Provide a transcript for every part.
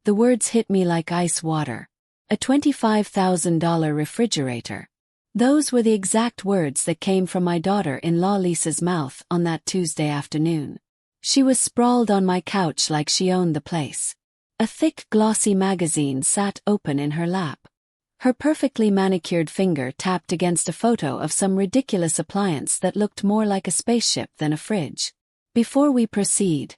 The words hit me like ice water. A $25,000 refrigerator. Those were the exact words that came from my daughter-in-law Lisa's mouth on that Tuesday afternoon. She was sprawled on my couch like she owned the place. A thick, glossy magazine sat open in her lap. Her perfectly manicured finger tapped against a photo of some ridiculous appliance that looked more like a spaceship than a fridge. Before we proceed,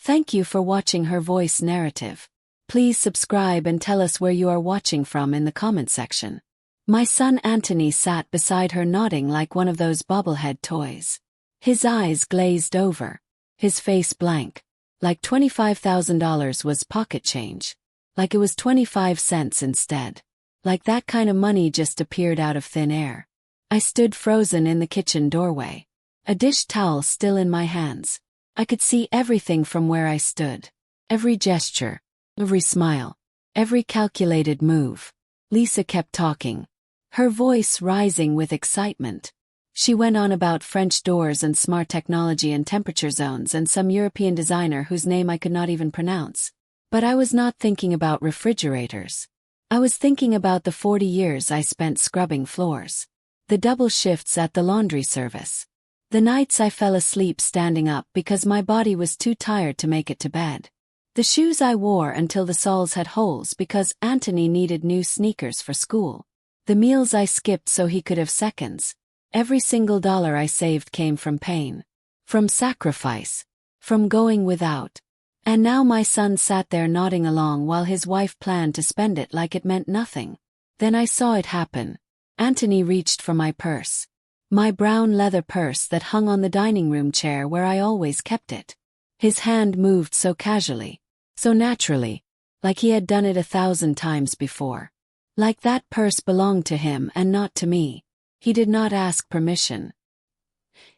thank you for watching her voice narrative. Please subscribe and tell us where you are watching from in the comment section. My son Anthony sat beside her nodding like one of those bobblehead toys. His eyes glazed over. His face blank. Like $25,000 was pocket change. Like it was 25 cents instead. Like that kind of money just appeared out of thin air. I stood frozen in the kitchen doorway. A dish towel still in my hands. I could see everything from where I stood. Every gesture. Every smile. Every calculated move. Lisa kept talking. Her voice rising with excitement. She went on about French doors and smart technology and temperature zones and some European designer whose name I could not even pronounce. But I was not thinking about refrigerators. I was thinking about the 40 years I spent scrubbing floors. The double shifts at the laundry service. The nights I fell asleep standing up because my body was too tired to make it to bed. The shoes I wore until the soles had holes because Anthony needed new sneakers for school. The meals I skipped so he could have seconds. Every single dollar I saved came from pain. From sacrifice. From going without. And now my son sat there nodding along while his wife planned to spend it like it meant nothing. Then I saw it happen. Anthony reached for my purse. My brown leather purse that hung on the dining room chair where I always kept it. His hand moved so casually. So naturally. Like he had done it 1,000 times before. Like that purse belonged to him and not to me. He did not ask permission.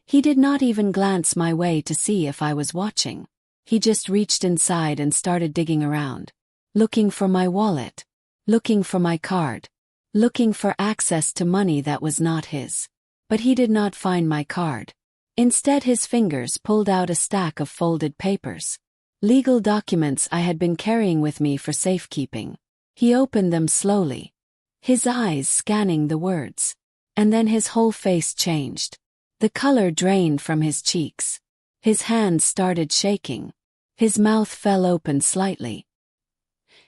He did not even glance my way to see if I was watching. He just reached inside and started digging around. Looking for my wallet. Looking for my card. Looking for access to money that was not his. But he did not find my card. Instead his fingers pulled out a stack of folded papers. Legal documents I had been carrying with me for safekeeping. He opened them slowly. His eyes scanning the words. And then his whole face changed. The color drained from his cheeks. His hands started shaking. His mouth fell open slightly.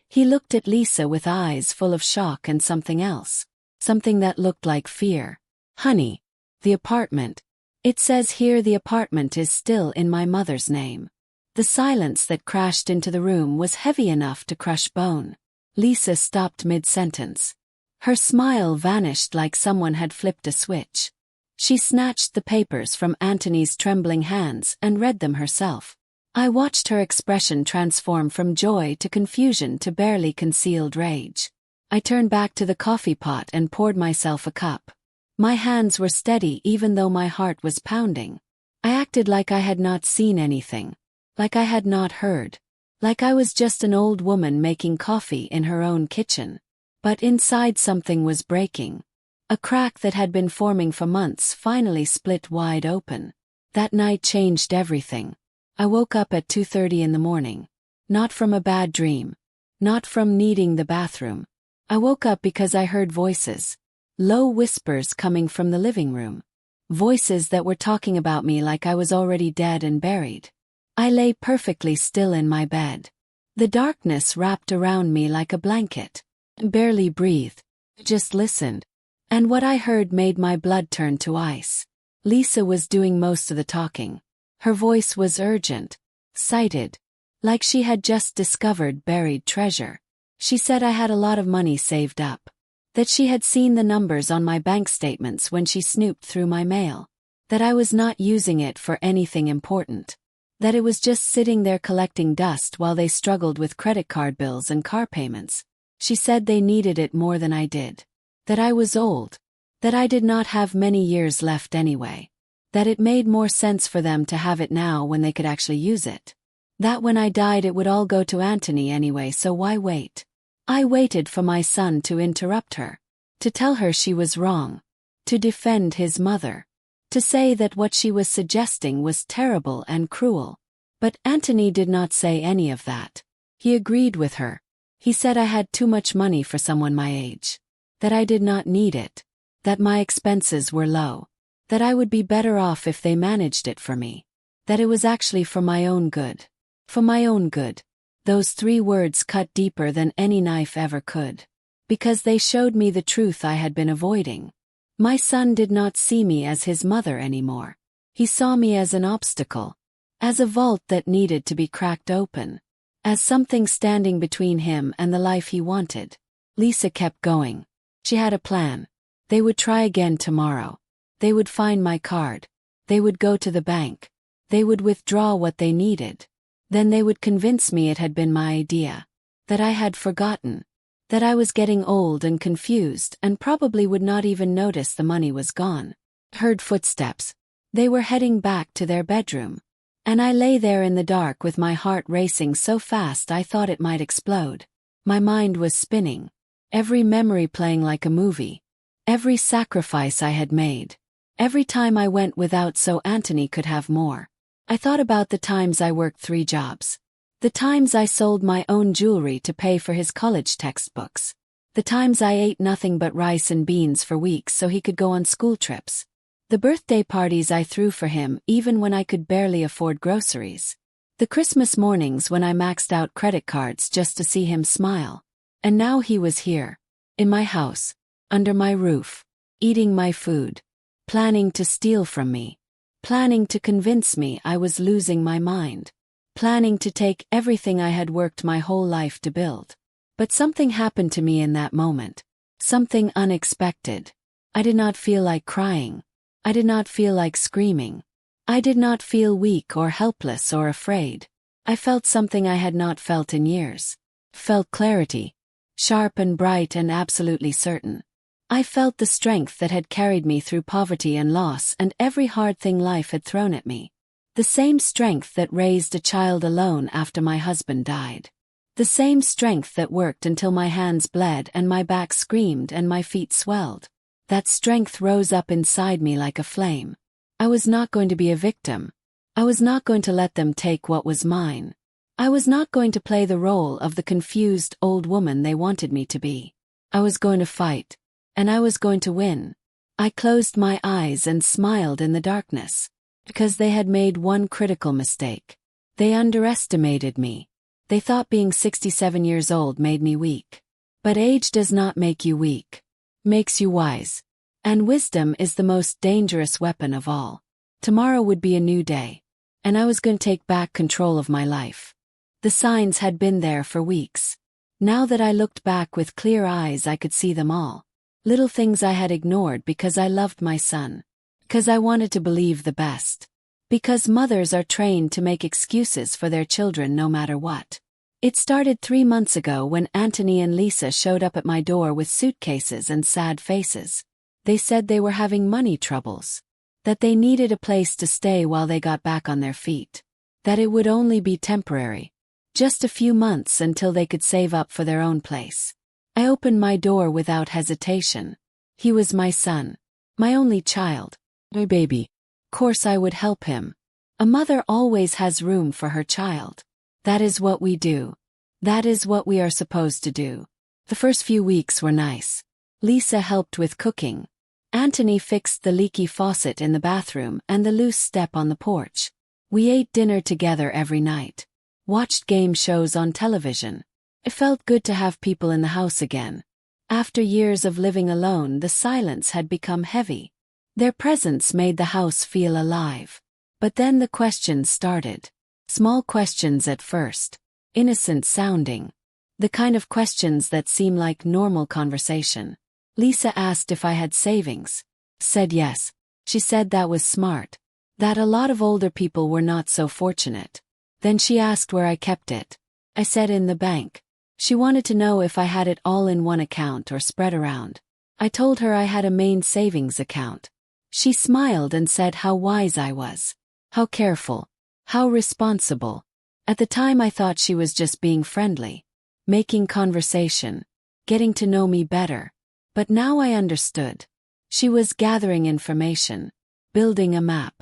He looked at Lisa with eyes full of shock and something else. Something that looked like fear. Honey. The apartment. It says here the apartment is still in my mother's name. The silence that crashed into the room was heavy enough to crush bone. Lisa stopped mid-sentence. Her smile vanished like someone had flipped a switch. She snatched the papers from Anthony's trembling hands and read them herself. I watched her expression transform from joy to confusion to barely concealed rage. I turned back to the coffee pot and poured myself a cup. My hands were steady even though my heart was pounding. I acted like I had not seen anything. Like I had not heard. Like I was just an old woman making coffee in her own kitchen. But inside something was breaking. A crack that had been forming for months finally split wide open. That night changed everything. I woke up at 2:30 in the morning. Not from a bad dream. Not from needing the bathroom. I woke up because I heard voices. Low whispers coming from the living room. Voices that were talking about me like I was already dead and buried. I lay perfectly still in my bed. The darkness wrapped around me like a blanket. I barely breathed. Just listened. And what I heard made my blood turn to ice. Lisa was doing most of the talking. Her voice was urgent. Excited. Like she had just discovered buried treasure. She said I had a lot of money saved up. That she had seen the numbers on my bank statements when she snooped through my mail. That I was not using it for anything important. That it was just sitting there collecting dust while they struggled with credit card bills and car payments. She said they needed it more than I did. That I was old. That I did not have many years left anyway. That it made more sense for them to have it now when they could actually use it. That when I died it would all go to Anthony anyway, so why wait? I waited for my son to interrupt her. To tell her she was wrong. To defend his mother. To say that what she was suggesting was terrible and cruel. But Anthony did not say any of that. He agreed with her. He said I had too much money for someone my age. That I did not need it. That my expenses were low. That I would be better off if they managed it for me. That it was actually for my own good. For my own good. Those 3 words cut deeper than any knife ever could. Because they showed me the truth I had been avoiding. My son did not see me as his mother anymore. He saw me as an obstacle. As a vault that needed to be cracked open. As something standing between him and the life he wanted. Lisa kept going. She had a plan. They would try again tomorrow. They would find my card. They would go to the bank. They would withdraw what they needed. Then they would convince me it had been my idea. That I had forgotten. That I was getting old and confused and probably would not even notice the money was gone. Heard footsteps. They were heading back to their bedroom. And I lay there in the dark with my heart racing so fast I thought it might explode. My mind was spinning. Every memory playing like a movie. Every sacrifice I had made. Every time I went without so Anthony could have more. I thought about the times I worked 3 jobs. The times I sold my own jewelry to pay for his college textbooks. The times I ate nothing but rice and beans for weeks so he could go on school trips. The birthday parties I threw for him even when I could barely afford groceries. The Christmas mornings when I maxed out credit cards just to see him smile. And now he was here. In my house. Under my roof. Eating my food. Planning to steal from me. Planning to convince me I was losing my mind. Planning to take everything I had worked my whole life to build. But something happened to me in that moment. Something unexpected. I did not feel like crying. I did not feel like screaming. I did not feel weak or helpless or afraid. I felt something I had not felt in years. Felt clarity. Sharp and bright and absolutely certain. I felt the strength that had carried me through poverty and loss and every hard thing life had thrown at me. The same strength that raised a child alone after my husband died. The same strength that worked until my hands bled and my back screamed and my feet swelled. That strength rose up inside me like a flame. I was not going to be a victim. I was not going to let them take what was mine. I was not going to play the role of the confused old woman they wanted me to be. I was going to fight. And I was going to win. I closed my eyes and smiled in the darkness. Because they had made one critical mistake. They underestimated me. They thought being 67 years old made me weak. But age does not make you weak. Makes you wise. And wisdom is the most dangerous weapon of all. Tomorrow would be a new day. And I was going to take back control of my life. The signs had been there for weeks. Now that I looked back with clear eyes I could see them all. Little things I had ignored because I loved my son. Because I wanted to believe the best. Because mothers are trained to make excuses for their children no matter what. It started 3 months ago when Anthony and Lisa showed up at my door with suitcases and sad faces. They said they were having money troubles. That they needed a place to stay while they got back on their feet. That it would only be temporary. Just a few months until they could save up for their own place. I opened my door without hesitation. He was my son. My only child. My baby. Course I would help him. A mother always has room for her child. That is what we do. That is what we are supposed to do. The first few weeks were nice. Lisa helped with cooking. Anthony fixed the leaky faucet in the bathroom and the loose step on the porch. We ate dinner together every night. Watched game shows on television. It felt good to have people in the house again. After years of living alone, the silence had become heavy. Their presence made the house feel alive. But then the questions started. Small questions at first. Innocent sounding. The kind of questions that seem like normal conversation. Lisa asked if I had savings. Said yes. She said that was smart. That a lot of older people were not so fortunate. Then she asked where I kept it. I said in the bank. She wanted to know if I had it all in one account or spread around. I told her I had a main savings account. She smiled and said how wise I was. How careful. How responsible. At the time I thought she was just being friendly. Making conversation. Getting to know me better. But now I understood. She was gathering information. Building a map.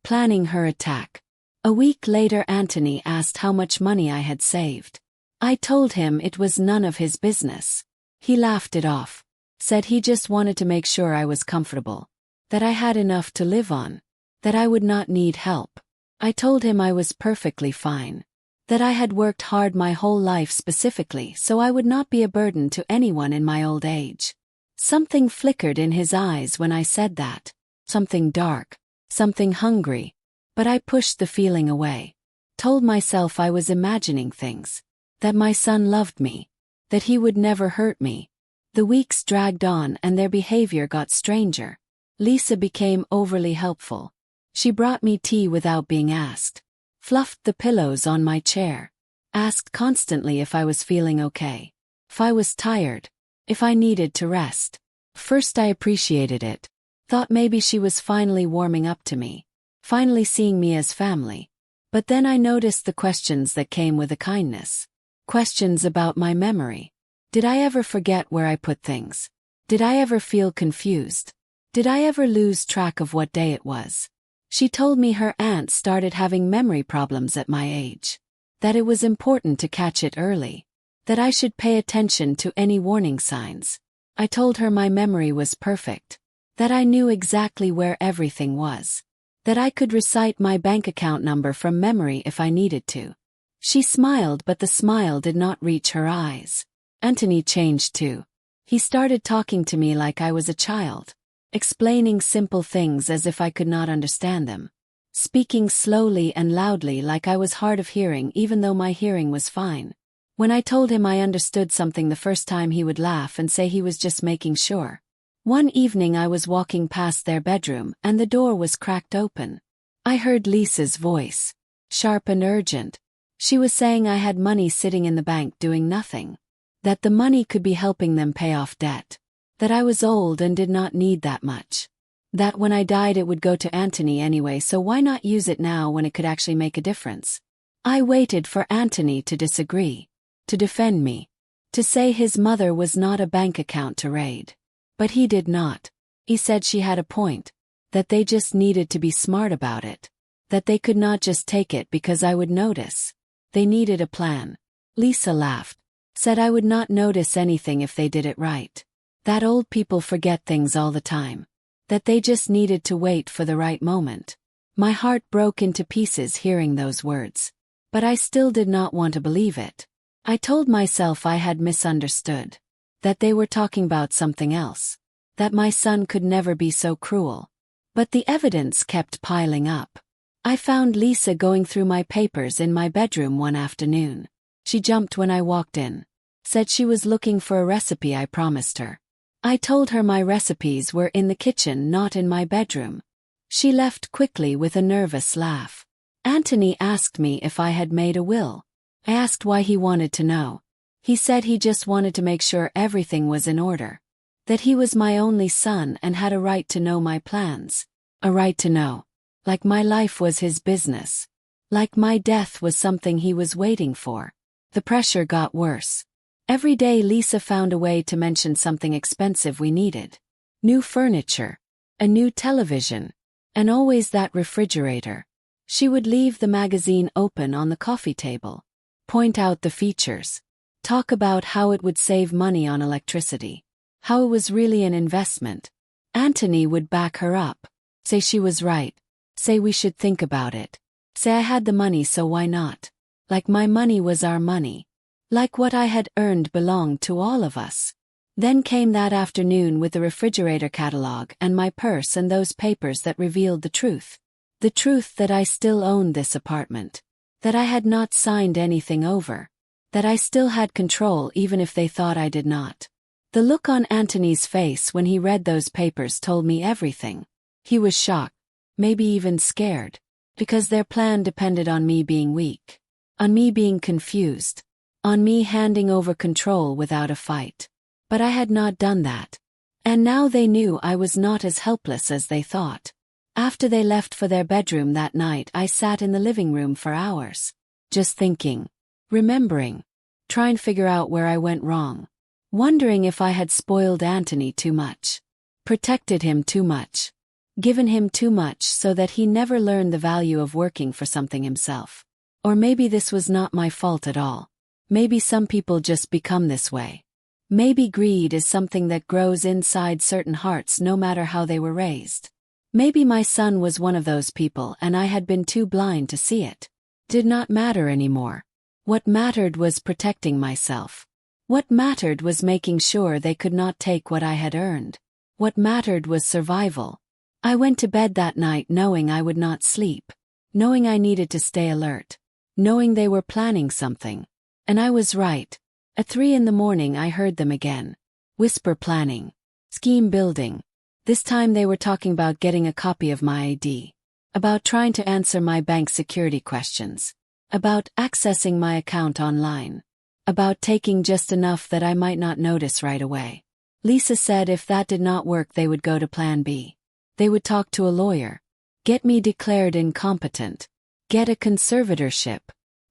Planning her attack. A week later Anthony asked how much money I had saved. I told him it was none of his business. He laughed it off, said he just wanted to make sure I was comfortable, that I had enough to live on, that I would not need help. I told him I was perfectly fine, that I had worked hard my whole life specifically so I would not be a burden to anyone in my old age. Something flickered in his eyes when I said that. Something dark, something hungry, but I pushed the feeling away. Told myself I was imagining things, that my son loved me, that he would never hurt me. The weeks dragged on and their behavior got stranger. Lisa became overly helpful. She brought me tea without being asked, fluffed the pillows on my chair, asked constantly if I was feeling okay, if I was tired, if I needed to rest. First I appreciated it, thought maybe she was finally warming up to me, finally seeing me as family. But then I noticed the questions that came with the kindness. Questions about my memory. Did I ever forget where I put things? Did I ever feel confused? Did I ever lose track of what day it was? She told me her aunt started having memory problems at my age, that it was important to catch it early, that I should pay attention to any warning signs. I told her my memory was perfect, that I knew exactly where everything was, that I could recite my bank account number from memory if I needed to. She smiled, but the smile did not reach her eyes. Anthony changed too. He started talking to me like I was a child, explaining simple things as if I could not understand them, speaking slowly and loudly like I was hard of hearing even though my hearing was fine. When I told him I understood something the first time, he would laugh and say he was just making sure. One evening I was walking past their bedroom and the door was cracked open. I heard Lisa's voice, sharp and urgent. She was saying I had money sitting in the bank doing nothing, that the money could be helping them pay off debt, that I was old and did not need that much, that when I died it would go to Anthony anyway, so why not use it now when it could actually make a difference? I waited for Anthony to disagree, to defend me, to say his mother was not a bank account to raid. But he did not. He said she had a point, that they just needed to be smart about it, that they could not just take it because I would notice. They needed a plan. Lisa laughed, said I would not notice anything if they did it right, that old people forget things all the time, that they just needed to wait for the right moment. My heart broke into pieces hearing those words, but I still did not want to believe it. I told myself I had misunderstood, that they were talking about something else, that my son could never be so cruel. But the evidence kept piling up. I found Lisa going through my papers in my bedroom one afternoon. She jumped when I walked in, said she was looking for a recipe I promised her. I told her my recipes were in the kitchen, not in my bedroom. She left quickly with a nervous laugh. Anthony asked me if I had made a will. I asked why he wanted to know. He said he just wanted to make sure everything was in order, that he was my only son and had a right to know my plans. A right to know. Like my life was his business. Like my death was something he was waiting for. The pressure got worse. Every day Lisa found a way to mention something expensive we needed. New furniture. A new television. And always that refrigerator. She would leave the magazine open on the coffee table, point out the features, talk about how it would save money on electricity, how it was really an investment. Anthony would back her up, say she was right, say we should think about it, say I had the money so why not, like my money was our money, like what I had earned belonged to all of us. Then came that afternoon with the refrigerator catalog and my purse and those papers that revealed the truth that I still owned this apartment, that I had not signed anything over, that I still had control even if they thought I did not. The look on Anthony's face when he read those papers told me everything. He was shocked, maybe even scared, because their plan depended on me being weak, on me being confused, on me handing over control without a fight. But I had not done that. And now they knew I was not as helpless as they thought. After they left for their bedroom that night, I sat in the living room for hours, just thinking, remembering, trying to figure out where I went wrong, wondering if I had spoiled Anthony too much, protected him too much, given him too much so that he never learned the value of working for something himself. Or maybe this was not my fault at all. Maybe some people just become this way. Maybe greed is something that grows inside certain hearts no matter how they were raised. Maybe my son was one of those people and I had been too blind to see it. Did not matter anymore. What mattered was protecting myself. What mattered was making sure they could not take what I had earned. What mattered was survival. I went to bed that night knowing I would not sleep, knowing I needed to stay alert, knowing they were planning something. And I was right. At 3 a.m. I heard them again. Whisper planning. Scheme building. This time they were talking about getting a copy of my ID. About trying to answer my bank security questions. About accessing my account online. About taking just enough that I might not notice right away. Lisa said if that did not work they would go to plan B. They would talk to a lawyer. Get me declared incompetent. Get a conservatorship.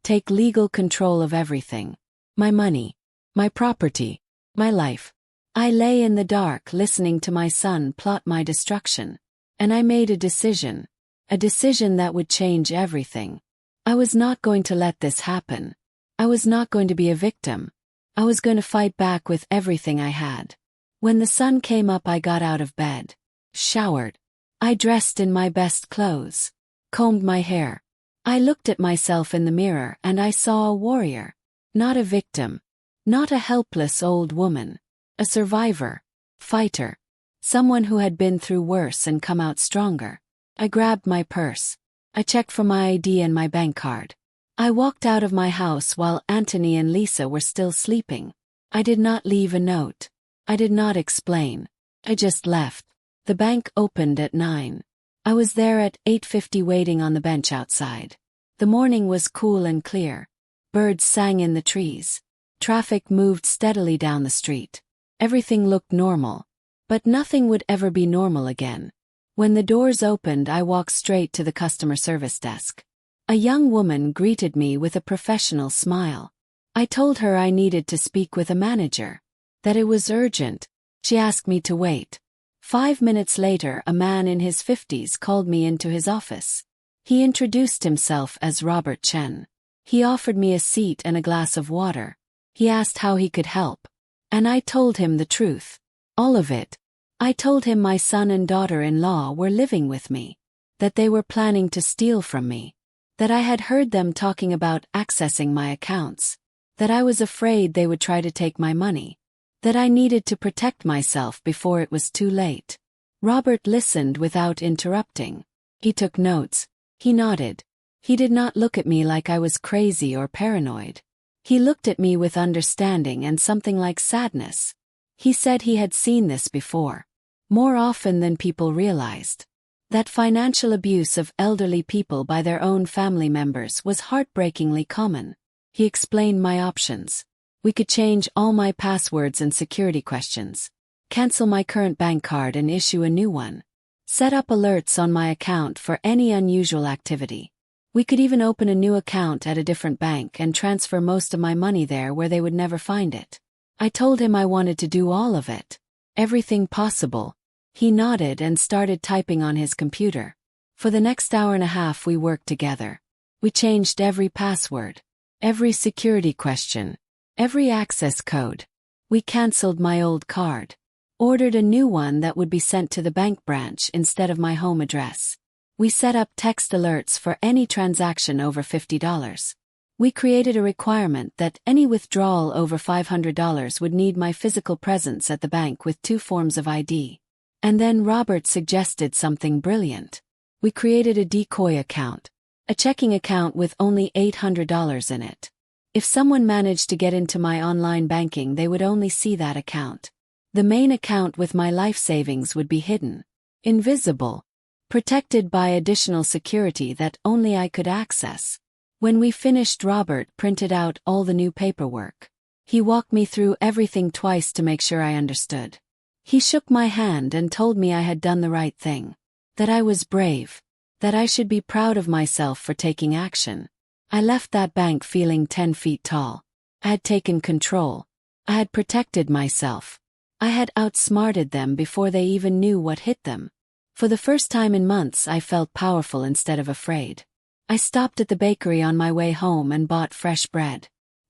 Take legal control of everything. My money. My property. My life. I lay in the dark listening to my son plot my destruction. And I made a decision. A decision that would change everything. I was not going to let this happen. I was not going to be a victim. I was going to fight back with everything I had. When the sun came up I got out of bed. Showered. I dressed in my best clothes. Combed my hair. I looked at myself in the mirror and I saw a warrior. Not a victim. Not a helpless old woman. A survivor. Fighter. Someone who had been through worse and come out stronger. I grabbed my purse. I checked for my ID and my bank card. I walked out of my house while Anthony and Lisa were still sleeping. I did not leave a note. I did not explain. I just left. The bank opened at 9. I was there at 8:50 waiting on the bench outside. The morning was cool and clear. Birds sang in the trees. Traffic moved steadily down the street. Everything looked normal. But nothing would ever be normal again. When the doors opened I walked straight to the customer service desk. A young woman greeted me with a professional smile. I told her I needed to speak with a manager. That it was urgent. She asked me to wait. 5 minutes later a man in his 50s called me into his office. He introduced himself as Robert Chen. He offered me a seat and a glass of water. He asked how he could help. And I told him the truth. All of it. I told him my son and daughter-in-law were living with me. That they were planning to steal from me. That I had heard them talking about accessing my accounts. That I was afraid they would try to take my money. That I needed to protect myself before it was too late. Robert listened without interrupting. He took notes. He nodded. He did not look at me like I was crazy or paranoid. He looked at me with understanding and something like sadness. He said he had seen this before. More often than people realized. That financial abuse of elderly people by their own family members was heartbreakingly common. He explained my options. We could change all my passwords and security questions. Cancel my current bank card and issue a new one. Set up alerts on my account for any unusual activity. We could even open a new account at a different bank and transfer most of my money there where they would never find it. I told him I wanted to do all of it. Everything possible. He nodded and started typing on his computer. For the next hour and a half we worked together. We changed every password. Every security question. Every access code. We canceled my old card. Ordered a new one that would be sent to the bank branch instead of my home address. We set up text alerts for any transaction over $50. We created a requirement that any withdrawal over $500 would need my physical presence at the bank with 2 forms of ID. And then Robert suggested something brilliant. We created a decoy account. A checking account with only $800 in it. If someone managed to get into my online banking they would only see that account. The main account with my life savings would be hidden. Invisible. Protected by additional security that only I could access. When we finished Robert printed out all the new paperwork. He walked me through everything twice to make sure I understood. He shook my hand and told me I had done the right thing. That I was brave. That I should be proud of myself for taking action. I left that bank feeling 10 feet tall. I had taken control. I had protected myself. I had outsmarted them before they even knew what hit them. For the first time in months I felt powerful instead of afraid. I stopped at the bakery on my way home and bought fresh bread.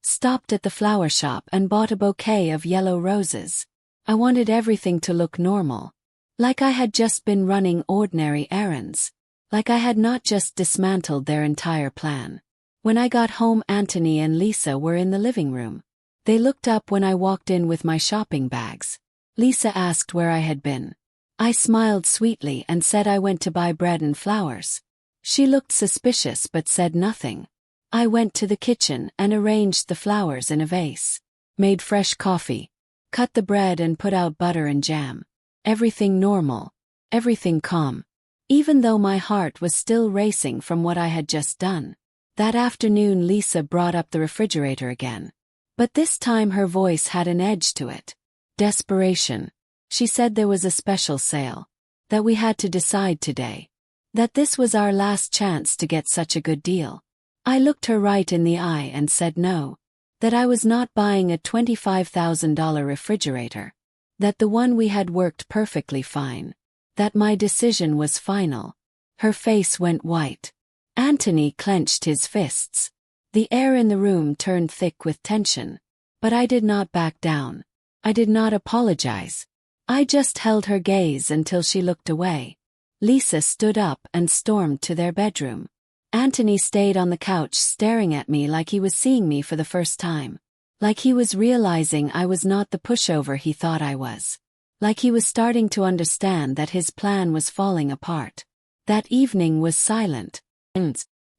Stopped at the flower shop and bought a bouquet of yellow roses. I wanted everything to look normal. Like I had just been running ordinary errands. Like I had not just dismantled their entire plan. When I got home, Anthony and Lisa were in the living room. They looked up when I walked in with my shopping bags. Lisa asked where I had been. I smiled sweetly and said I went to buy bread and flowers. She looked suspicious but said nothing. I went to the kitchen and arranged the flowers in a vase. Made fresh coffee. Cut the bread and put out butter and jam. Everything normal. Everything calm. Even though my heart was still racing from what I had just done. That afternoon Lisa brought up the refrigerator again. But this time her voice had an edge to it. Desperation. She said there was a special sale. That we had to decide today. That this was our last chance to get such a good deal. I looked her right in the eye and said no. That I was not buying a $25,000 refrigerator. That the one we had worked perfectly fine. That my decision was final. Her face went white. Anthony clenched his fists. The air in the room turned thick with tension. But I did not back down. I did not apologize. I just held her gaze until she looked away. Lisa stood up and stormed to their bedroom. Anthony stayed on the couch staring at me like he was seeing me for the first time. Like he was realizing I was not the pushover he thought I was. Like he was starting to understand that his plan was falling apart. That evening was silent.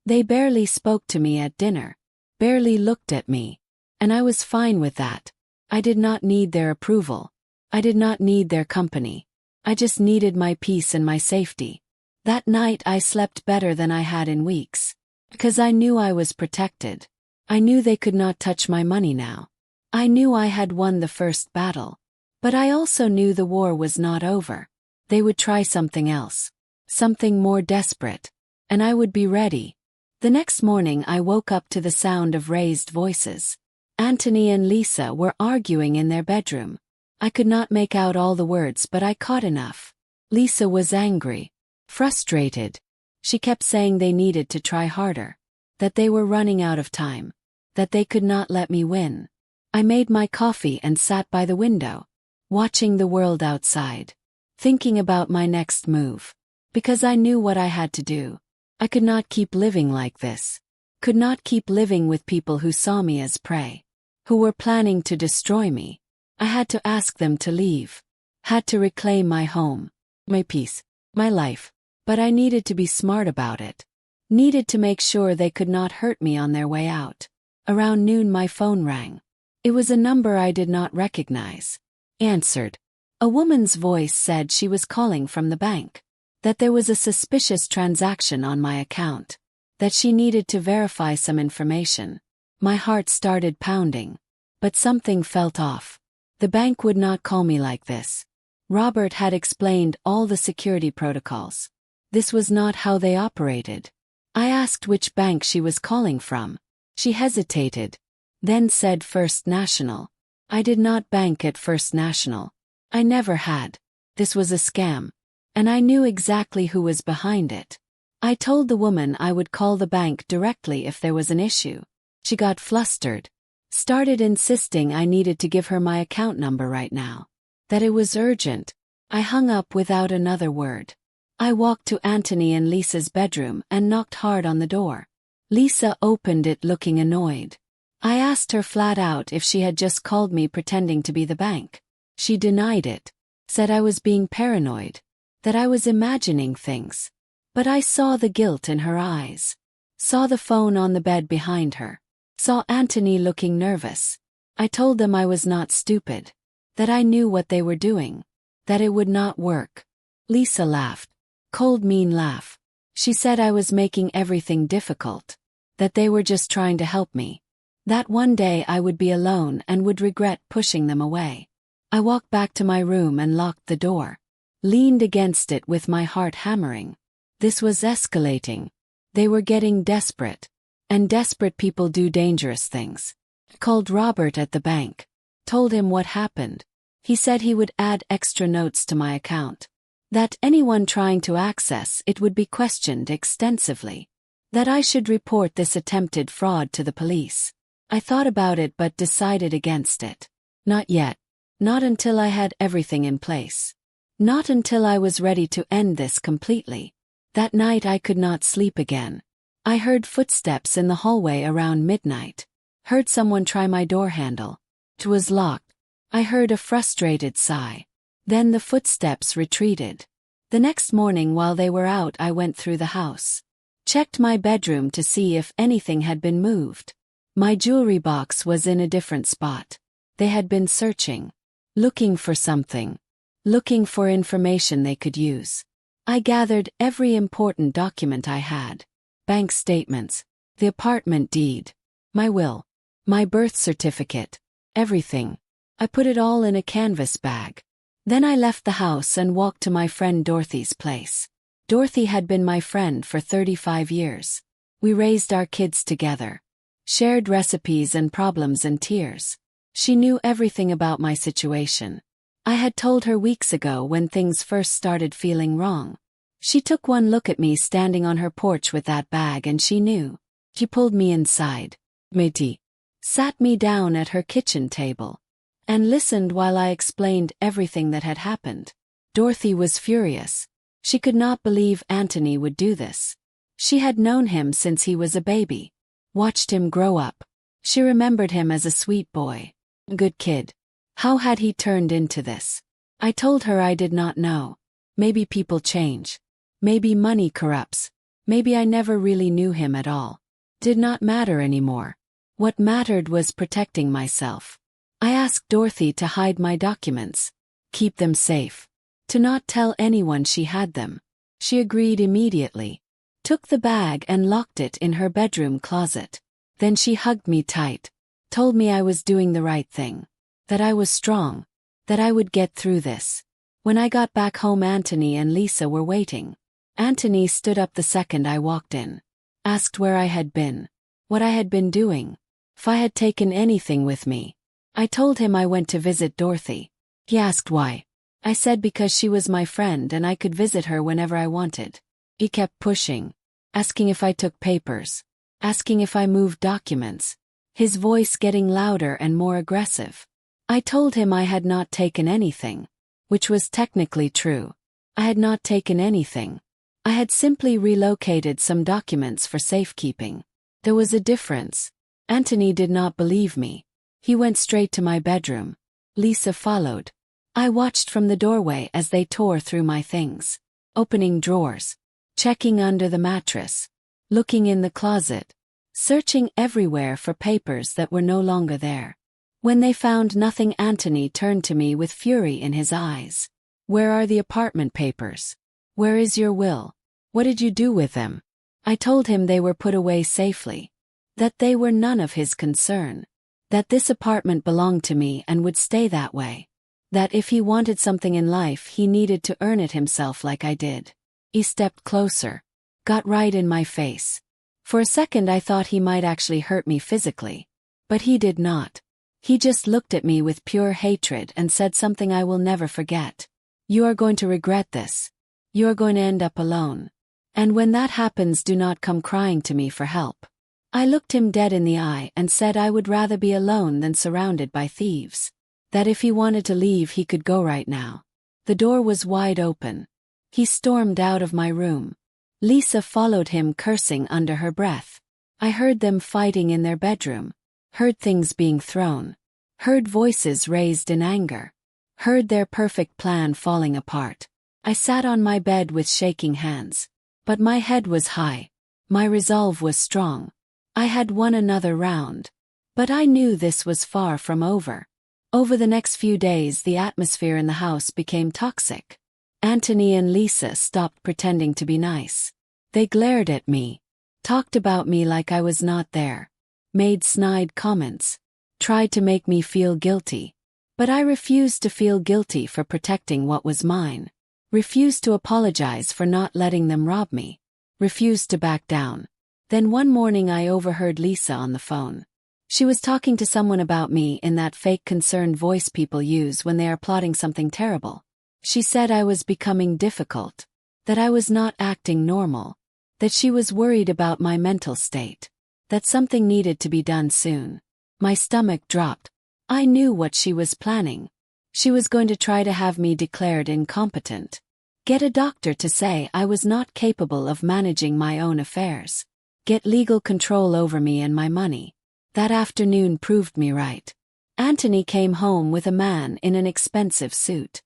They barely spoke to me at dinner. Barely looked at me. And I was fine with that. I did not need their approval. I did not need their company. I just needed my peace and my safety. That night I slept better than I had in weeks. Because I knew I was protected. I knew they could not touch my money now. I knew I had won the first battle. But I also knew the war was not over. They would try something else. Something more desperate. And I would be ready. The next morning I woke up to the sound of raised voices. Anthony and Lisa were arguing in their bedroom. I could not make out all the words but I caught enough. Lisa was angry. Frustrated. She kept saying they needed to try harder. That they were running out of time. That they could not let me win. I made my coffee and sat by the window. Watching the world outside. Thinking about my next move. Because I knew what I had to do. I could not keep living like this. Could not keep living with people who saw me as prey. Who were planning to destroy me. I had to ask them to leave. Had to reclaim my home. My peace. My life. But I needed to be smart about it. Needed to make sure they could not hurt me on their way out. Around noon my phone rang. It was a number I did not recognize. Answered. A woman's voice said she was calling from the bank. That there was a suspicious transaction on my account. That she needed to verify some information. My heart started pounding. But something felt off. The bank would not call me like this. Robert had explained all the security protocols. This was not how they operated. I asked which bank she was calling from. She hesitated. Then said First National. I did not bank at First National. I never had. This was a scam. And I knew exactly who was behind it. I told the woman I would call the bank directly if there was an issue. She got flustered. Started insisting I needed to give her my account number right now. That it was urgent. I hung up without another word. I walked to Anthony and Lisa's bedroom and knocked hard on the door. Lisa opened it looking annoyed. I asked her flat out if she had just called me pretending to be the bank. She denied it. Said I was being paranoid. That I was imagining things. But I saw the guilt in her eyes. Saw the phone on the bed behind her. Saw Anthony looking nervous. I told them I was not stupid. That I knew what they were doing. That it would not work. Lisa laughed. Cold, mean laugh. She said I was making everything difficult. That they were just trying to help me. That one day I would be alone and would regret pushing them away. I walked back to my room and locked the door. Leaned against it with my heart hammering. This was escalating. They were getting desperate. And desperate people do dangerous things. Called Robert at the bank. Told him what happened. He said he would add extra notes to my account. That anyone trying to access it would be questioned extensively. That I should report this attempted fraud to the police. I thought about it but decided against it. Not yet. Not until I had everything in place. Not until I was ready to end this completely. That night I could not sleep again. I heard footsteps in the hallway around midnight. Heard someone try my door handle. It was locked. I heard a frustrated sigh. Then the footsteps retreated. The next morning while they were out I went through the house. Checked my bedroom to see if anything had been moved. My jewelry box was in a different spot. They had been searching. Looking for something. Looking for information they could use. I gathered every important document I had. Bank statements. The apartment deed. My will. My birth certificate. Everything. I put it all in a canvas bag. Then I left the house and walked to my friend Dorothy's place. Dorothy had been my friend for 35 years. We raised our kids together. Shared recipes and problems and tears. She knew everything about my situation. I had told her weeks ago when things first started feeling wrong. She took one look at me standing on her porch with that bag and she knew. She pulled me inside. Midi. Sat me down at her kitchen table. And listened while I explained everything that had happened. Dorothy was furious. She could not believe Anthony would do this. She had known him since he was a baby. Watched him grow up. She remembered him as a sweet boy. Good kid. How had he turned into this? I told her I did not know. Maybe people change. Maybe money corrupts. Maybe I never really knew him at all. Did not matter anymore. What mattered was protecting myself. I asked Dorothy to hide my documents. Keep them safe. To not tell anyone she had them. She agreed immediately. Took the bag and locked it in her bedroom closet. Then she hugged me tight. Told me I was doing the right thing. That I was strong. That I would get through this. When I got back home Anthony and Lisa were waiting. Anthony stood up the second I walked in. Asked where I had been. What I had been doing. If I had taken anything with me. I told him I went to visit Dorothy. He asked why. I said because she was my friend and I could visit her whenever I wanted. He kept pushing. Asking if I took papers. Asking if I moved documents. His voice getting louder and more aggressive. I told him I had not taken anything. Which was technically true. I had not taken anything. I had simply relocated some documents for safekeeping. There was a difference. Anthony did not believe me. He went straight to my bedroom. Lisa followed. I watched from the doorway as they tore through my things. Opening drawers. Checking under the mattress. Looking in the closet. Searching everywhere for papers that were no longer there. When they found nothing Anthony turned to me with fury in his eyes. Where are the apartment papers? Where is your will? What did you do with them? I told him they were put away safely. That they were none of his concern. That this apartment belonged to me and would stay that way. That if he wanted something in life he needed to earn it himself like I did. He stepped closer. Got right in my face. For a second I thought he might actually hurt me physically. But he did not. He just looked at me with pure hatred and said something I will never forget. You are going to regret this. You are going to end up alone. And when that happens do not come crying to me for help. I looked him dead in the eye and said I would rather be alone than surrounded by thieves. That if he wanted to leave he could go right now. The door was wide open. He stormed out of my room. Lisa followed him cursing under her breath. I heard them fighting in their bedroom. Heard things being thrown. Heard voices raised in anger. Heard their perfect plan falling apart. I sat on my bed with shaking hands. But my head was high. My resolve was strong. I had won another round. But I knew this was far from over. Over the next few days the atmosphere in the house became toxic. Anthony and Lisa stopped pretending to be nice. They glared at me. Talked about me like I was not there. Made snide comments. Tried to make me feel guilty. But I refused to feel guilty for protecting what was mine. Refused to apologize for not letting them rob me. Refused to back down. Then one morning I overheard Lisa on the phone. She was talking to someone about me in that fake concerned voice people use when they are plotting something terrible. She said I was becoming difficult. That I was not acting normal. That she was worried about my mental state. That something needed to be done soon. My stomach dropped. I knew what she was planning. She was going to try to have me declared incompetent. Get a doctor to say I was not capable of managing my own affairs. Get legal control over me and my money. That afternoon proved me right. Anthony came home with a man in an expensive suit.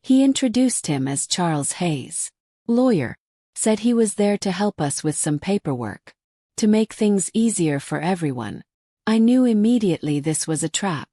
He introduced him as Charles Hayes, lawyer. Said he was there to help us with some paperwork. To make things easier for everyone. I knew immediately this was a trap.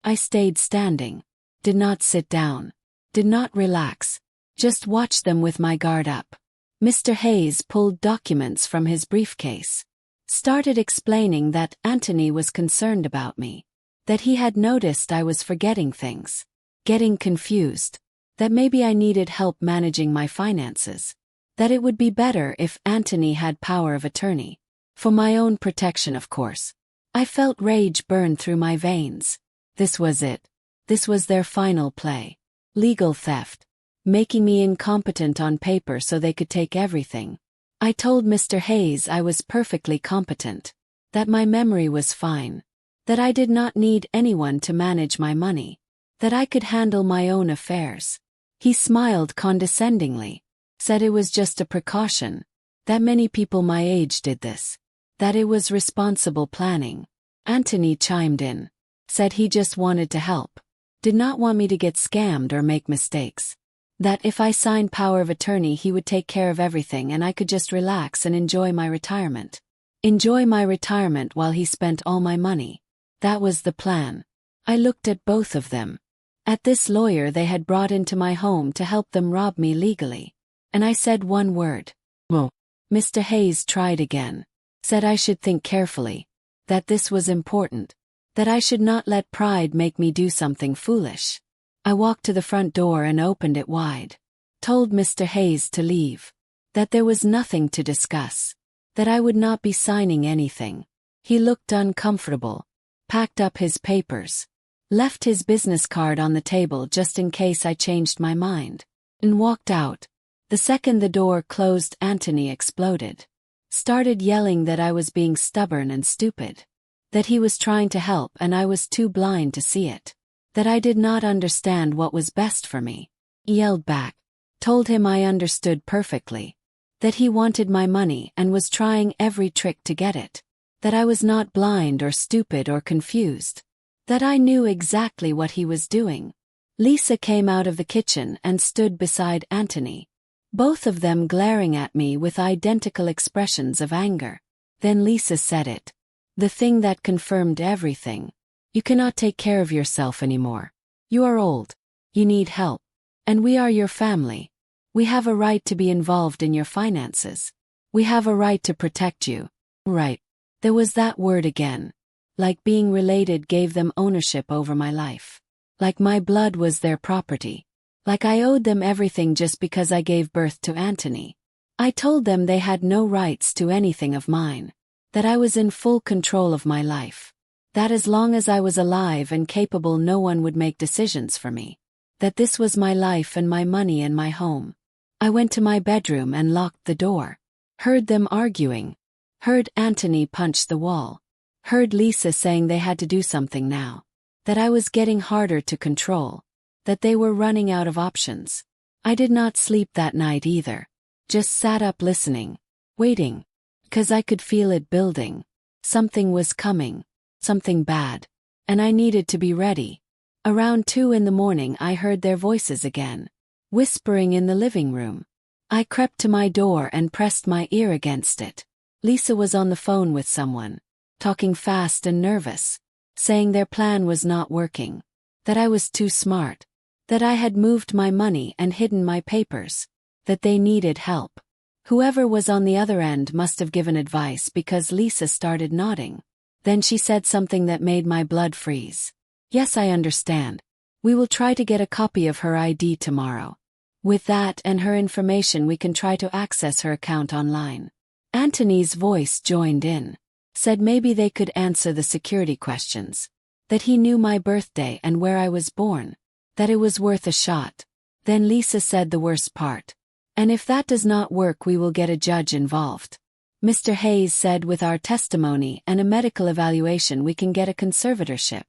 I stayed standing. Did not sit down. Did not relax. Just watched them with my guard up. Mr. Hayes pulled documents from his briefcase. Started explaining that Anthony was concerned about me. That he had noticed I was forgetting things. Getting confused. That maybe I needed help managing my finances. That it would be better if Anthony had power of attorney. For my own protection, of course. I felt rage burn through my veins. This was it. This was their final play. Legal theft. Making me incompetent on paper so they could take everything. I told Mr. Hayes I was perfectly competent. That my memory was fine. That I did not need anyone to manage my money. That I could handle my own affairs. He smiled condescendingly. Said it was just a precaution. That many people my age did this. That it was responsible planning. Anthony chimed in. Said he just wanted to help. Did not want me to get scammed or make mistakes. That if I signed power of attorney he would take care of everything and I could just relax and enjoy my retirement. Enjoy my retirement while he spent all my money. That was the plan. I looked at both of them. At this lawyer they had brought into my home to help them rob me legally. And I said one word. Well, Mr. Hayes tried again. Said I should think carefully. That this was important. That I should not let pride make me do something foolish. I walked to the front door and opened it wide. Told Mr. Hayes to leave. That there was nothing to discuss. That I would not be signing anything. He looked uncomfortable. Packed up his papers. Left his business card on the table just in case I changed my mind. And walked out. The second the door closed, Anthony exploded. Started yelling that I was being stubborn and stupid. That he was trying to help and I was too blind to see it. That I did not understand what was best for me. Yelled back. Told him I understood perfectly. That he wanted my money and was trying every trick to get it. That I was not blind or stupid or confused. That I knew exactly what he was doing. Lisa came out of the kitchen and stood beside Anthony. Both of them glaring at me with identical expressions of anger. Then Lisa said it. The thing that confirmed everything. You cannot take care of yourself anymore. You are old. You need help. And we are your family. We have a right to be involved in your finances. We have a right to protect you. Right. There was that word again. Like being related gave them ownership over my life. Like my blood was their property. Like I owed them everything just because I gave birth to Anthony. I told them they had no rights to anything of mine. That I was in full control of my life. That as long as I was alive and capable no one would make decisions for me. That this was my life and my money and my home. I went to my bedroom and locked the door. Heard them arguing. Heard Anthony punch the wall. Heard Lisa saying they had to do something now. That I was getting harder to control. That they were running out of options. I did not sleep that night either. Just sat up listening. Waiting. 'Cause I could feel it building. Something was coming. Something bad. And I needed to be ready. Around 2 in the morning I heard their voices again. Whispering in the living room. I crept to my door and pressed my ear against it. Lisa was on the phone with someone. Talking fast and nervous. Saying their plan was not working. That I was too smart. That I had moved my money and hidden my papers. That they needed help. Whoever was on the other end must have given advice because Lisa started nodding. Then she said something that made my blood freeze. Yes, I understand. We will try to get a copy of her ID tomorrow. With that and her information we can try to access her account online. Anthony's voice joined in. Said maybe they could answer the security questions. That he knew my birthday and where I was born. That it was worth a shot. Then Lisa said the worst part. And if that does not work we will get a judge involved. Mr. Hayes said with our testimony and a medical evaluation we can get a conservatorship.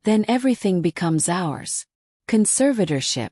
Then everything becomes ours. Conservatorship.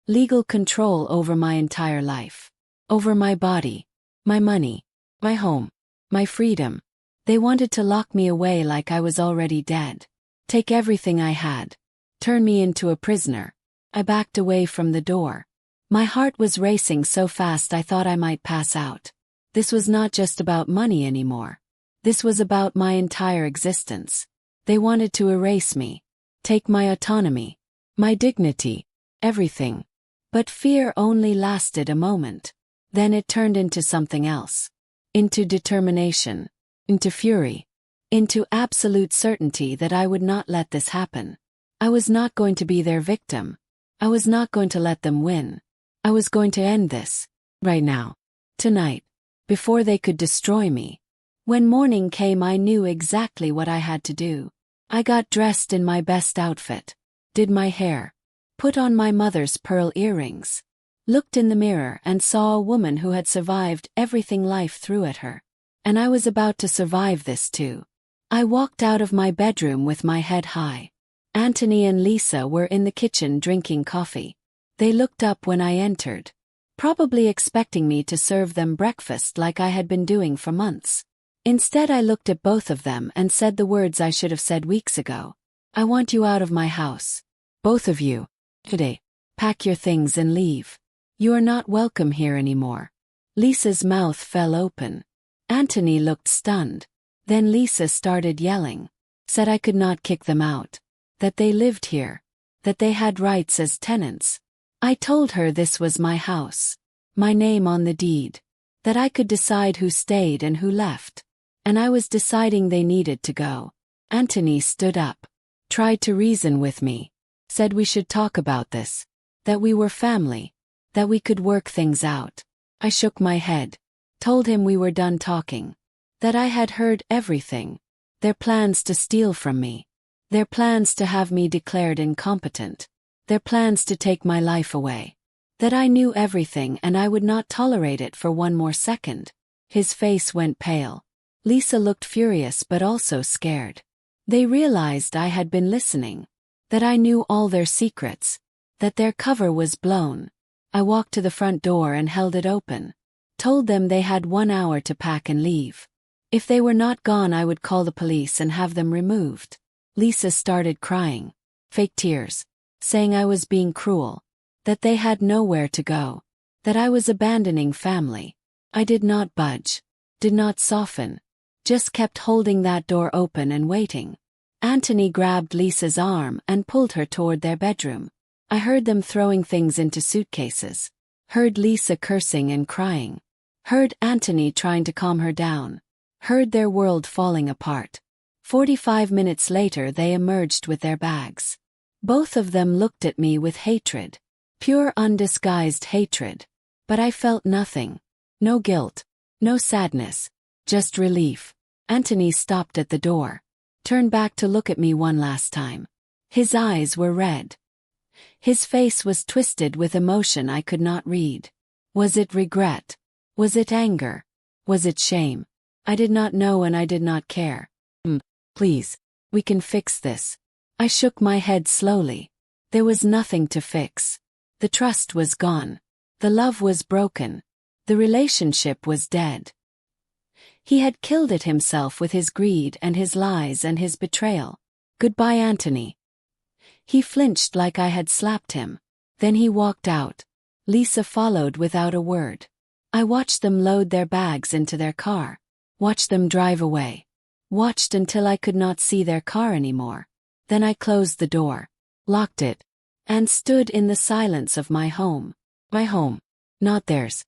Legal control over my entire life. Over my body. My money. My home. My freedom. They wanted to lock me away like I was already dead. Take everything I had. Turn me into a prisoner. I backed away from the door. My heart was racing so fast I thought I might pass out. This was not just about money anymore. This was about my entire existence. They wanted to erase me. Take my autonomy. My dignity. Everything. But fear only lasted a moment. Then it turned into something else. Into determination. Into fury. Into absolute certainty that I would not let this happen. I was not going to be their victim. I was not going to let them win. I was going to end this. Right now. Tonight. Before they could destroy me. When morning came I knew exactly what I had to do. I got dressed in my best outfit. Did my hair. Put on my mother's pearl earrings. Looked in the mirror and saw a woman who had survived everything life threw at her. And I was about to survive this too. I walked out of my bedroom with my head high. Anthony and Lisa were in the kitchen drinking coffee. They looked up when I entered. Probably expecting me to serve them breakfast like I had been doing for months. Instead I looked at both of them and said the words I should have said weeks ago. I want you out of my house. Both of you. Today. Pack your things and leave. You are not welcome here anymore. Lisa's mouth fell open. Anthony looked stunned. Then Lisa started yelling. Said I could not kick them out. That they lived here. That they had rights as tenants. I told her this was my house. My name on the deed. That I could decide who stayed and who left. And I was deciding they needed to go. Anthony stood up. Tried to reason with me. Said we should talk about this. That we were family. That we could work things out. I shook my head. Told him we were done talking. That I had heard everything. Their plans to steal from me. Their plans to have me declared incompetent. Their plans to take my life away. That I knew everything and I would not tolerate it for one more second. His face went pale. Lisa looked furious but also scared. They realized I had been listening. That I knew all their secrets. That their cover was blown. I walked to the front door and held it open. Told them they had 1 hour to pack and leave. If they were not gone I would call the police and have them removed. Lisa started crying. Fake tears. Saying I was being cruel. That they had nowhere to go. That I was abandoning family. I did not budge. Did not soften. Just kept holding that door open and waiting. Anthony grabbed Lisa's arm and pulled her toward their bedroom. I heard them throwing things into suitcases. Heard Lisa cursing and crying. Heard Anthony trying to calm her down. Heard their world falling apart. 45 minutes later they emerged with their bags. Both of them looked at me with hatred. Pure undisguised hatred. But I felt nothing. No guilt. No sadness. Just relief. Anthony stopped at the door. Turned back to look at me one last time. His eyes were red. His face was twisted with emotion I could not read. Was it regret? Was it anger? Was it shame? I did not know and I did not care. Please. We can fix this. I shook my head slowly. There was nothing to fix. The trust was gone. The love was broken. The relationship was dead. He had killed it himself with his greed and his lies and his betrayal. Goodbye, Anthony. He flinched like I had slapped him. Then he walked out. Lisa followed without a word. I watched them load their bags into their car. Watched them drive away. Watched until I could not see their car anymore. Then I closed the door. Locked it. And stood in the silence of my home. My home. Not theirs.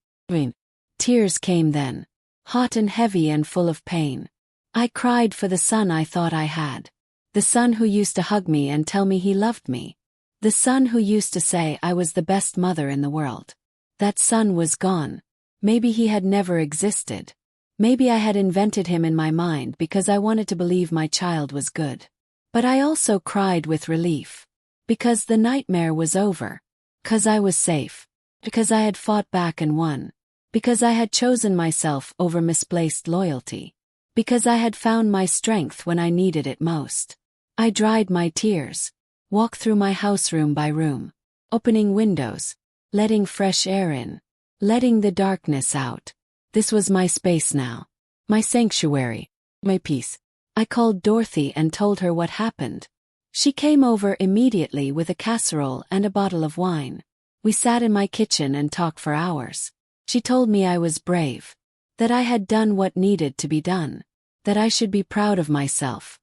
Tears came then. Hot and heavy and full of pain. I cried for the son I thought I had. The son who used to hug me and tell me he loved me. The son who used to say I was the best mother in the world. That son was gone. Maybe he had never existed. Maybe I had invented him in my mind because I wanted to believe my child was good. But I also cried with relief. Because the nightmare was over. 'Cause I was safe. Because I had fought back and won. Because I had chosen myself over misplaced loyalty. Because I had found my strength when I needed it most. I dried my tears. Walked through my house room by room. Opening windows. Letting fresh air in. Letting the darkness out. This was my space now. My sanctuary. My peace. I called Dorothy and told her what happened. She came over immediately with a casserole and a bottle of wine. We sat in my kitchen and talked for hours. She told me I was brave. That I had done what needed to be done. That I should be proud of myself.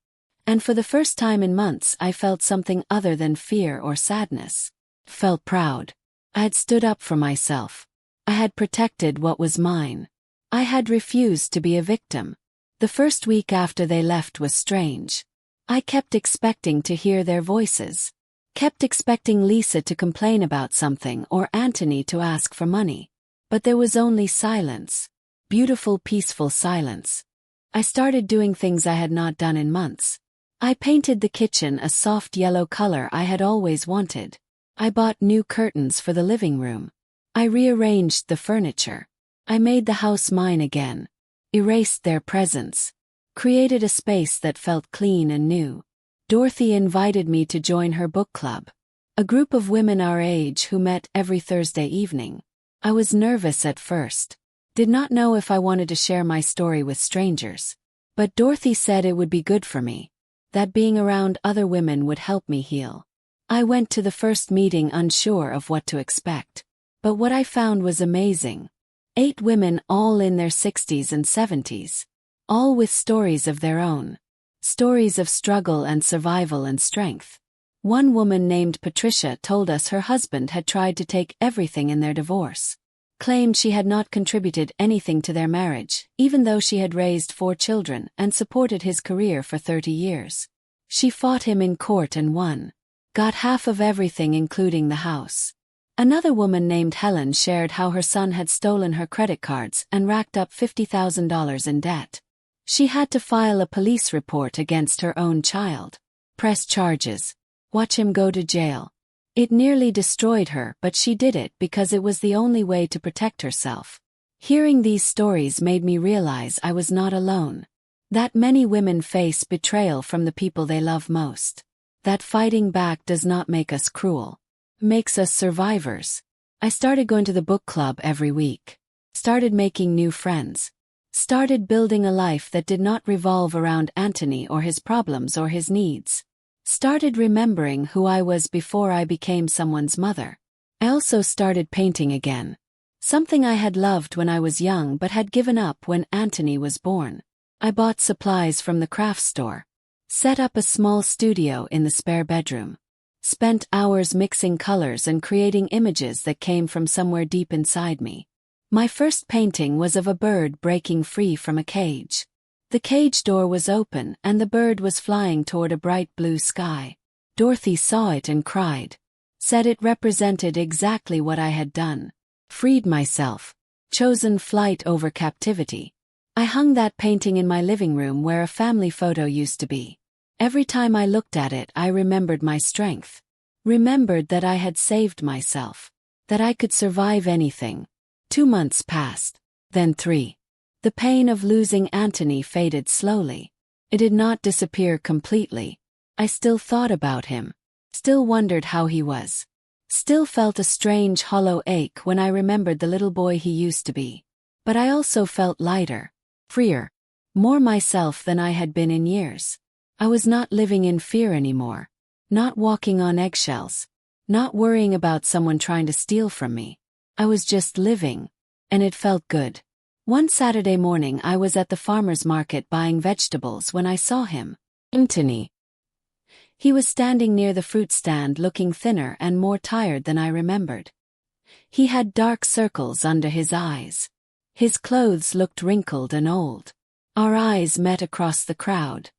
And for the first time in months I felt something other than fear or sadness. Felt proud. I had stood up for myself. I had protected what was mine. I had refused to be a victim. The first week after they left was strange. I kept expecting to hear their voices. Kept expecting Lisa to complain about something or Anthony to ask for money. But there was only silence. Beautiful, peaceful silence. I started doing things I had not done in months. I painted the kitchen a soft yellow color I had always wanted. I bought new curtains for the living room. I rearranged the furniture. I made the house mine again. Erased their presence. Created a space that felt clean and new. Dorothy invited me to join her book club. A group of women our age who met every Thursday evening. I was nervous at first. Did not know if I wanted to share my story with strangers. But Dorothy said it would be good for me. That being around other women would help me heal. I went to the first meeting unsure of what to expect. But what I found was amazing. 8 women all in their 60s and 70s. All with stories of their own. Stories of struggle and survival and strength. One woman named Patricia told us her husband had tried to take everything in their divorce. Claimed she had not contributed anything to their marriage, even though she had raised 4 children and supported his career for 30 years. She fought him in court and won. Got half of everything including the house. Another woman named Helen shared how her son had stolen her credit cards and racked up $50,000 in debt. She had to file a police report against her own child. Press charges. Watch him go to jail. It nearly destroyed her, but she did it because it was the only way to protect herself. Hearing these stories made me realize I was not alone. That many women face betrayal from the people they love most. That fighting back does not make us cruel. Makes us survivors. I started going to the book club every week. Started making new friends. Started building a life that did not revolve around Anthony or his problems or his needs. Started remembering who I was before I became someone's mother. I also started painting again. Something I had loved when I was young but had given up when Anthony was born. I bought supplies from the craft store. Set up a small studio in the spare bedroom. Spent hours mixing colors and creating images that came from somewhere deep inside me. My first painting was of a bird breaking free from a cage. The cage door was open and the bird was flying toward a bright blue sky. Dorothy saw it and cried. Said it represented exactly what I had done. Freed myself. Chosen flight over captivity. I hung that painting in my living room where a family photo used to be. Every time I looked at it, I remembered my strength. Remembered that I had saved myself. That I could survive anything. 2 months passed. Then 3. The pain of losing Anthony faded slowly. It did not disappear completely. I still thought about him. Still wondered how he was. Still felt a strange hollow ache when I remembered the little boy he used to be. But I also felt lighter. Freer. More myself than I had been in years. I was not living in fear anymore. Not walking on eggshells. Not worrying about someone trying to steal from me. I was just living. And it felt good. One Saturday morning I was at the farmer's market buying vegetables when I saw him. Anthony. He was standing near the fruit stand looking thinner and more tired than I remembered. He had dark circles under his eyes. His clothes looked wrinkled and old. Our eyes met across the crowd.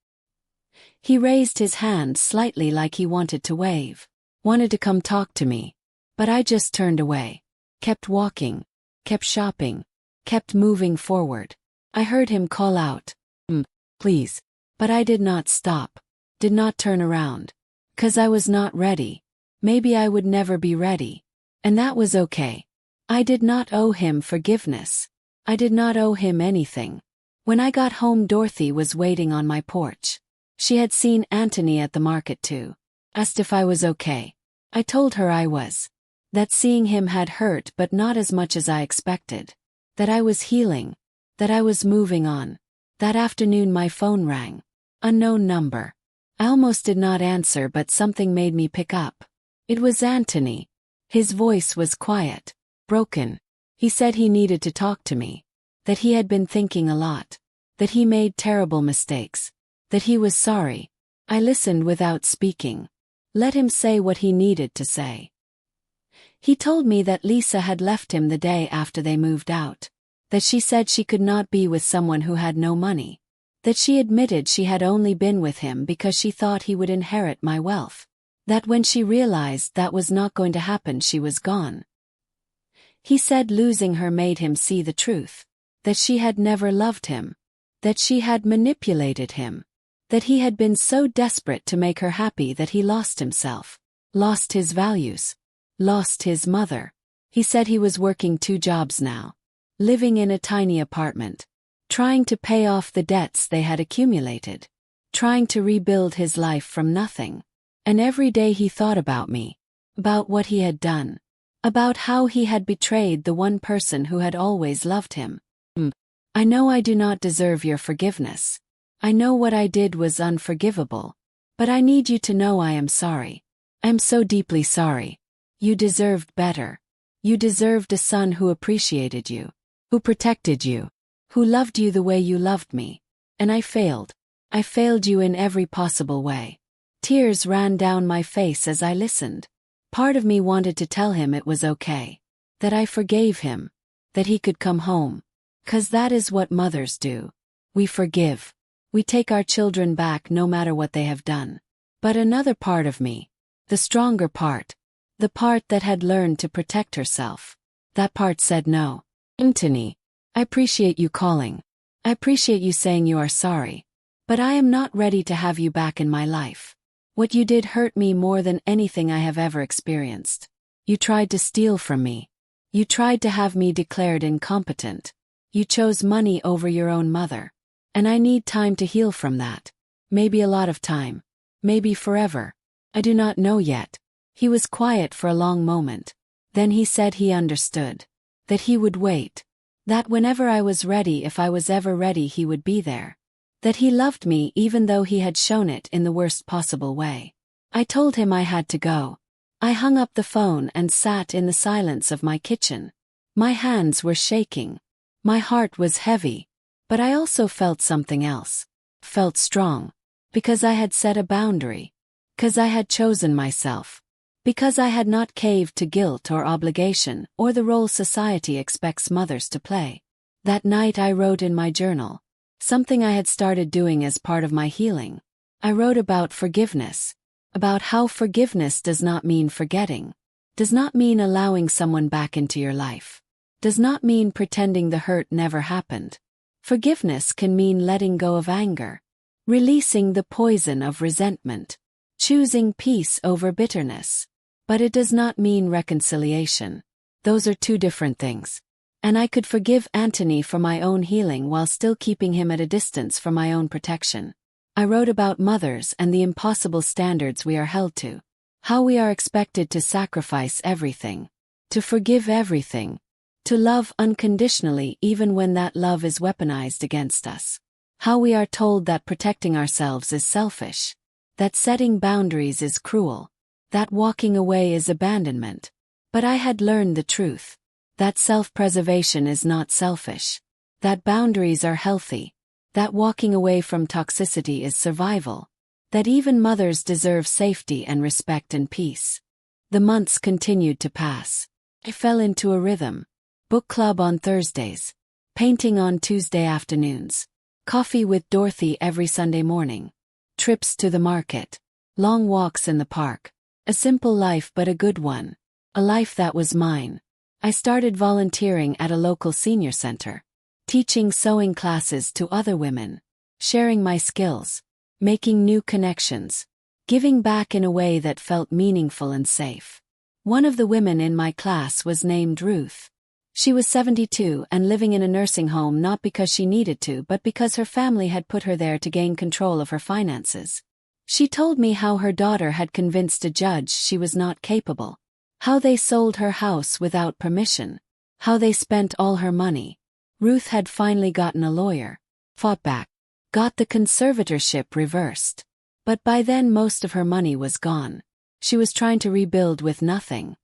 He raised his hand slightly like he wanted to wave. Wanted to come talk to me. But I just turned away. Kept walking. Kept shopping. Kept moving forward. I heard him call out, please. But I did not stop. Did not turn around. 'Cause I was not ready. Maybe I would never be ready. And that was okay. I did not owe him forgiveness. I did not owe him anything. When I got home, Dorothy was waiting on my porch. She had seen Anthony at the market too. Asked if I was okay. I told her I was. That seeing him had hurt, but not as much as I expected. That I was healing. That I was moving on. That afternoon my phone rang. Unknown number. I almost did not answer, but something made me pick up. It was Anthony. His voice was quiet, broken. He said he needed to talk to me. That he had been thinking a lot. That he made terrible mistakes. That he was sorry. I listened without speaking. Let him say what he needed to say. He told me that Lisa had left him the day after they moved out. That she said she could not be with someone who had no money. That she admitted she had only been with him because she thought he would inherit my wealth. That when she realized that was not going to happen, she was gone. He said losing her made him see the truth. That she had never loved him. That she had manipulated him. That he had been so desperate to make her happy that he lost himself. Lost his values. Lost his mother. He said he was working 2 jobs now. Living in a tiny apartment. Trying to pay off the debts they had accumulated. Trying to rebuild his life from nothing. And every day he thought about me. About what he had done. About how he had betrayed the one person who had always loved him. I know I do not deserve your forgiveness. I know what I did was unforgivable. But I need you to know I am sorry. I am so deeply sorry. You deserved better. You deserved a son who appreciated you. Who protected you. Who loved you the way you loved me. And I failed. I failed you in every possible way. Tears ran down my face as I listened. Part of me wanted to tell him it was okay. That I forgave him. That he could come home. 'Cause that is what mothers do. We forgive. We take our children back no matter what they have done. But another part of me, the stronger part, the part that had learned to protect herself, that part said no. Anthony, I appreciate you calling. I appreciate you saying you are sorry. But I am not ready to have you back in my life. What you did hurt me more than anything I have ever experienced. You tried to steal from me. You tried to have me declared incompetent. You chose money over your own mother. And I need time to heal from that. Maybe a lot of time. Maybe forever. I do not know yet. He was quiet for a long moment. Then he said he understood. That he would wait. That whenever I was ready, if I was ever ready, he would be there. That he loved me even though he had shown it in the worst possible way. I told him I had to go. I hung up the phone and sat in the silence of my kitchen. My hands were shaking. My heart was heavy. But I also felt something else. Felt strong. Because I had set a boundary. 'Cause I had chosen myself. Because I had not caved to guilt or obligation or the role society expects mothers to play. That night I wrote in my journal. Something I had started doing as part of my healing. I wrote about forgiveness. About how forgiveness does not mean forgetting. Does not mean allowing someone back into your life. Does not mean pretending the hurt never happened. Forgiveness can mean letting go of anger. Releasing the poison of resentment. Choosing peace over bitterness. But it does not mean reconciliation. Those are 2 different things. And I could forgive Anthony for my own healing while still keeping him at a distance for my own protection. I wrote about mothers and the impossible standards we are held to. How we are expected to sacrifice everything. To forgive everything. To love unconditionally even when that love is weaponized against us. How we are told that protecting ourselves is selfish. That setting boundaries is cruel. That walking away is abandonment. But I had learned the truth. That self-preservation is not selfish. That boundaries are healthy. That walking away from toxicity is survival. That even mothers deserve safety and respect and peace. The months continued to pass. I fell into a rhythm. Book club on Thursdays. Painting on Tuesday afternoons. Coffee with Dorothy every Sunday morning. Trips to the market. Long walks in the park. A simple life but a good one. A life that was mine. I started volunteering at a local senior center. Teaching sewing classes to other women. Sharing my skills. Making new connections. Giving back in a way that felt meaningful and safe. One of the women in my class was named Ruth. She was 72 and living in a nursing home not because she needed to but because her family had put her there to gain control of her finances. She told me how her daughter had convinced a judge she was not capable, how they sold her house without permission, how they spent all her money. Ruth had finally gotten a lawyer, fought back, got the conservatorship reversed. But by then most of her money was gone. She was trying to rebuild with nothing.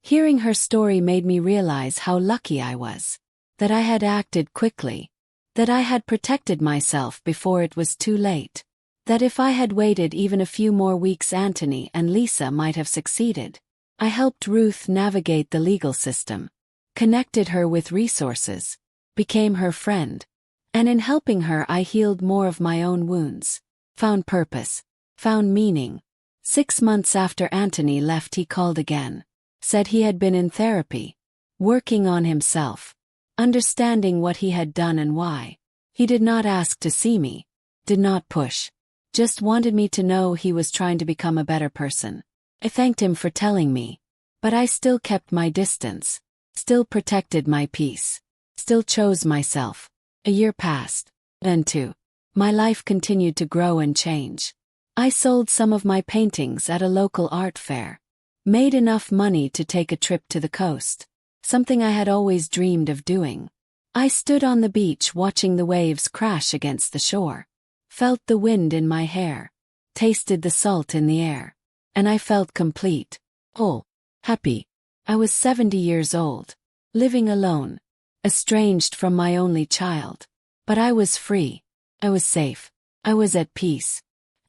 Hearing her story made me realize how lucky I was. That I had acted quickly. That I had protected myself before it was too late. That if I had waited even a few more weeks, Anthony and Lisa might have succeeded. I helped Ruth navigate the legal system. Connected her with resources. Became her friend. And in helping her I healed more of my own wounds. Found purpose. Found meaning. 6 months after Anthony left he called again. Said he had been in therapy. Working on himself. Understanding what he had done and why. He did not ask to see me. Did not push. Just wanted me to know he was trying to become a better person. I thanked him for telling me. But I still kept my distance. Still protected my peace. Still chose myself. A year passed. Then 2. My life continued to grow and change. I sold some of my paintings at a local art fair. Made enough money to take a trip to the coast. Something I had always dreamed of doing. I stood on the beach watching the waves crash against the shore. Felt the wind in my hair. Tasted the salt in the air. And I felt complete. Whole. Happy. I was 70 years old. Living alone. Estranged from my only child. But I was free. I was safe. I was at peace.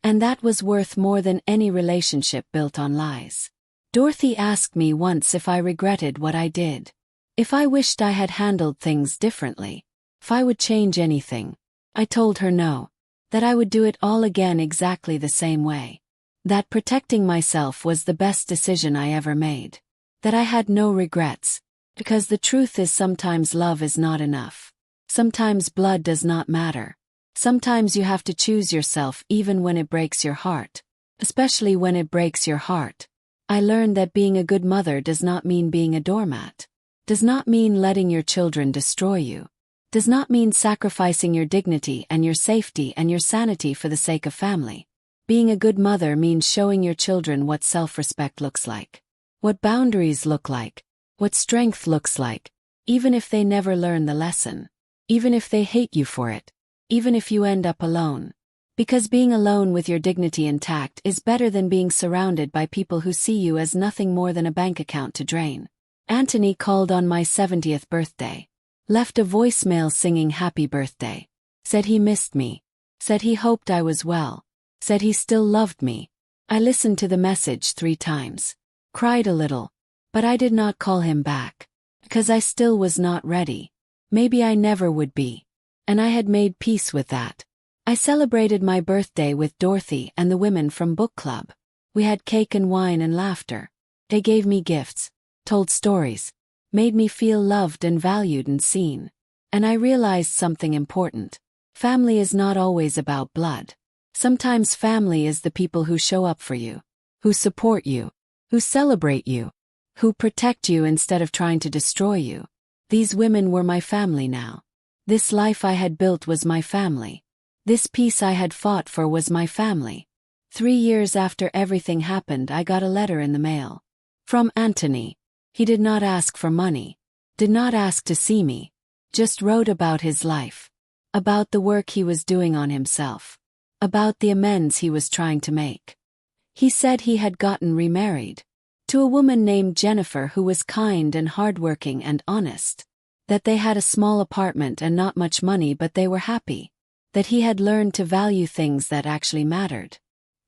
And that was worth more than any relationship built on lies. Dorothy asked me once if I regretted what I did. If I wished I had handled things differently. If I would change anything. I told her no. That I would do it all again exactly the same way. That protecting myself was the best decision I ever made. That I had no regrets. Because the truth is sometimes love is not enough. Sometimes blood does not matter. Sometimes you have to choose yourself even when it breaks your heart. Especially when it breaks your heart. I learned that being a good mother does not mean being a doormat. Does not mean letting your children destroy you. Does not mean sacrificing your dignity and your safety and your sanity for the sake of family. Being a good mother means showing your children what self-respect looks like. What boundaries look like. What strength looks like. Even if they never learn the lesson. Even if they hate you for it. Even if you end up alone. Because being alone with your dignity intact is better than being surrounded by people who see you as nothing more than a bank account to drain. Anthony called on my 70th birthday. Left a voicemail singing happy birthday. Said he missed me. Said he hoped I was well. Said he still loved me. I listened to the message 3 times. Cried a little. But I did not call him back. Because I still was not ready. Maybe I never would be. And I had made peace with that. I celebrated my birthday with Dorothy and the women from book club. We had cake and wine and laughter. They gave me gifts, told stories, made me feel loved and valued and seen. And I realized something important. Family is not always about blood. Sometimes family is the people who show up for you, who support you, who celebrate you, who protect you instead of trying to destroy you. These women were my family now. This life I had built was my family. This peace I had fought for was my family. 3 years after everything happened, I got a letter in the mail. From Anthony. He did not ask for money. Did not ask to see me. Just wrote about his life. About the work he was doing on himself. About the amends he was trying to make. He said he had gotten remarried. To a woman named Jennifer who was kind and hardworking and honest. That they had a small apartment and not much money, but they were happy. That he had learned to value things that actually mattered.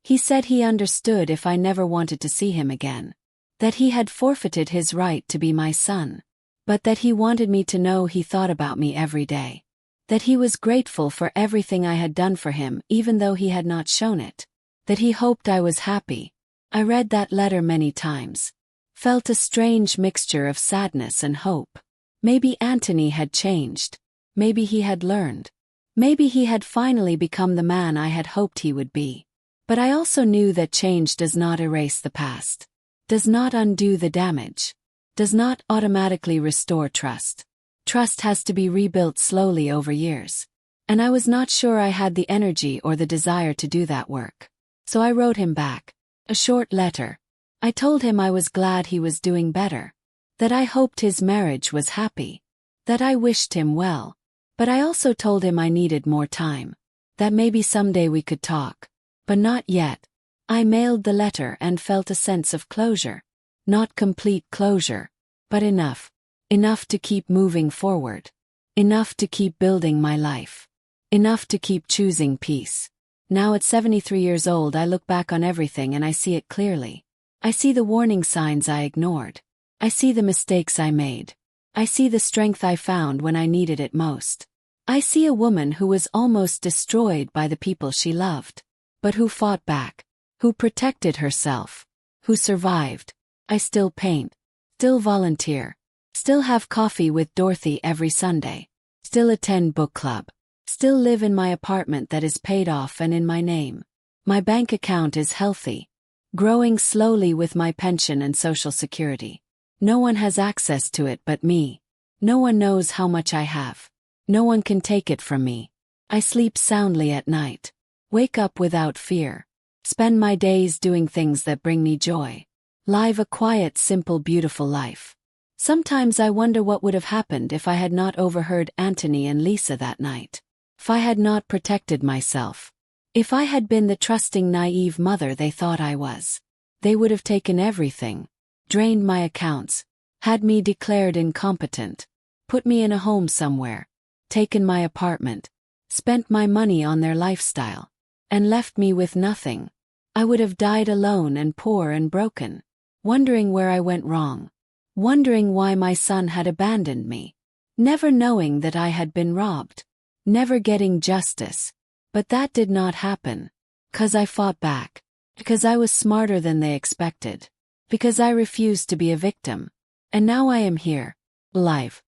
He said he understood if I never wanted to see him again. That he had forfeited his right to be my son. But that he wanted me to know he thought about me every day. That he was grateful for everything I had done for him even though he had not shown it. That he hoped I was happy. I read that letter many times. Felt a strange mixture of sadness and hope. Maybe Anthony had changed. Maybe he had learned. Maybe he had finally become the man I had hoped he would be. But I also knew that change does not erase the past. Does not undo the damage. does not automatically restore trust. Trust has to be rebuilt slowly over years. And I was not sure I had the energy or the desire to do that work. So I wrote him back a short letter. I told him I was glad he was doing better, that I hoped his marriage was happy, that I wished him well, but I also told him I needed more time, that maybe someday we could talk, but not yet. I mailed the letter and felt a sense of closure. Not complete closure, but enough. Enough to keep moving forward. Enough to keep building my life. Enough to keep choosing peace. Now at 73 years old, I look back on everything and I see it clearly. I see the warning signs I ignored. I see the mistakes I made. I see the strength I found when I needed it most. I see a woman who was almost destroyed by the people she loved, but who fought back, who protected herself, who survived. I still paint, still volunteer, still have coffee with Dorothy every Sunday, still attend book club, still live in my apartment that is paid off and in my name. My bank account is healthy, growing slowly with my pension and Social Security. No one has access to it but me. No one knows how much I have. No one can take it from me. I sleep soundly at night, wake up without fear, spend my days doing things that bring me joy. Live a quiet, simple, beautiful life. Sometimes I wonder what would have happened if I had not overheard Anthony and Lisa that night. If I had not protected myself. If I had been the trusting, naive mother they thought I was. They would have taken everything, drained my accounts, had me declared incompetent, put me in a home somewhere, taken my apartment, spent my money on their lifestyle, and left me with nothing. I would have died alone and poor and broken. Wondering where I went wrong, wondering why my son had abandoned me, never knowing that I had been robbed, never getting justice. But that did not happen, 'cause I fought back, because I was smarter than they expected, because I refused to be a victim. And now I am here, alive,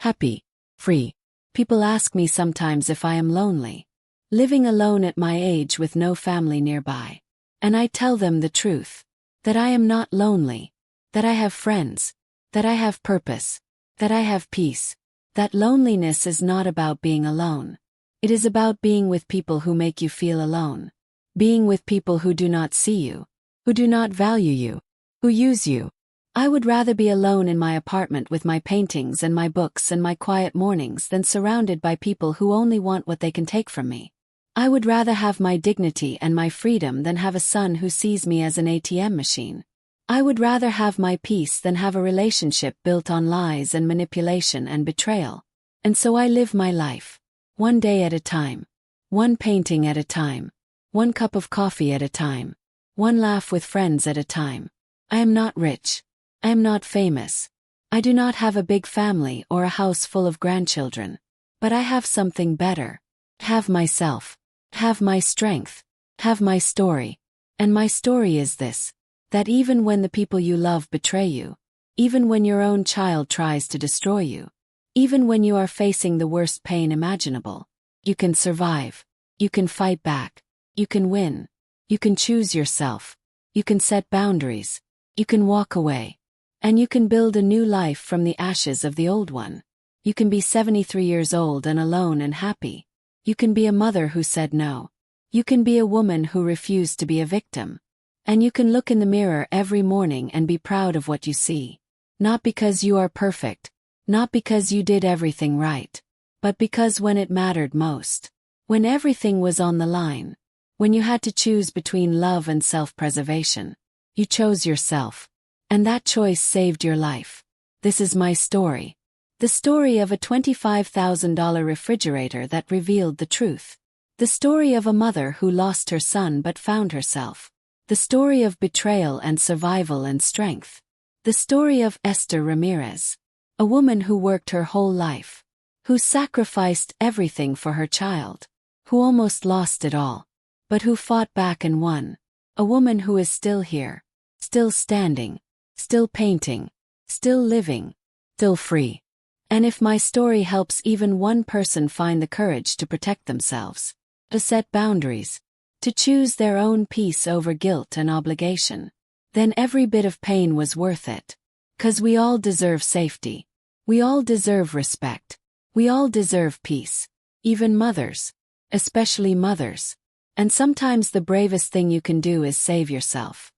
happy, free. People ask me sometimes if I am lonely, living alone at my age with no family nearby. And I tell them the truth. That I am not lonely, that I have friends, that I have purpose, that I have peace, that loneliness is not about being alone. It is about being with people who make you feel alone, being with people who do not see you, who do not value you, who use you. I would rather be alone in my apartment with my paintings and my books and my quiet mornings than surrounded by people who only want what they can take from me. I would rather have my dignity and my freedom than have a son who sees me as an ATM machine. I would rather have my peace than have a relationship built on lies and manipulation and betrayal. And so I live my life, one day at a time, one painting at a time, one cup of coffee at a time, one laugh with friends at a time. I am not rich. I am not famous. I do not have a big family or a house full of grandchildren. But I have something better. Have myself. Have my strength, have my story. And my story is this, that even when the people you love betray you, even when your own child tries to destroy you, even when you are facing the worst pain imaginable, you can survive, you can fight back, you can win, you can choose yourself, you can set boundaries, you can walk away, and you can build a new life from the ashes of the old one. You can be 73 years old and alone and happy. You can be a mother who said no. You can be a woman who refused to be a victim. And you can look in the mirror every morning and be proud of what you see. Not because you are perfect, not because you did everything right, but because when it mattered most, when everything was on the line, when you had to choose between love and self-preservation, you chose yourself. And that choice saved your life. This is my story. The story of a $25,000 refrigerator that revealed the truth. The story of a mother who lost her son but found herself. The story of betrayal and survival and strength. The story of Esther Ramirez. A woman who worked her whole life. Who sacrificed everything for her child. Who almost lost it all. But who fought back and won. A woman who is still here. Still standing. Still painting. Still living. Still free. And if my story helps even one person find the courage to protect themselves, to set boundaries, to choose their own peace over guilt and obligation, then every bit of pain was worth it. 'Cause we all deserve safety. We all deserve respect. We all deserve peace. Even mothers. Especially mothers. And sometimes the bravest thing you can do is save yourself.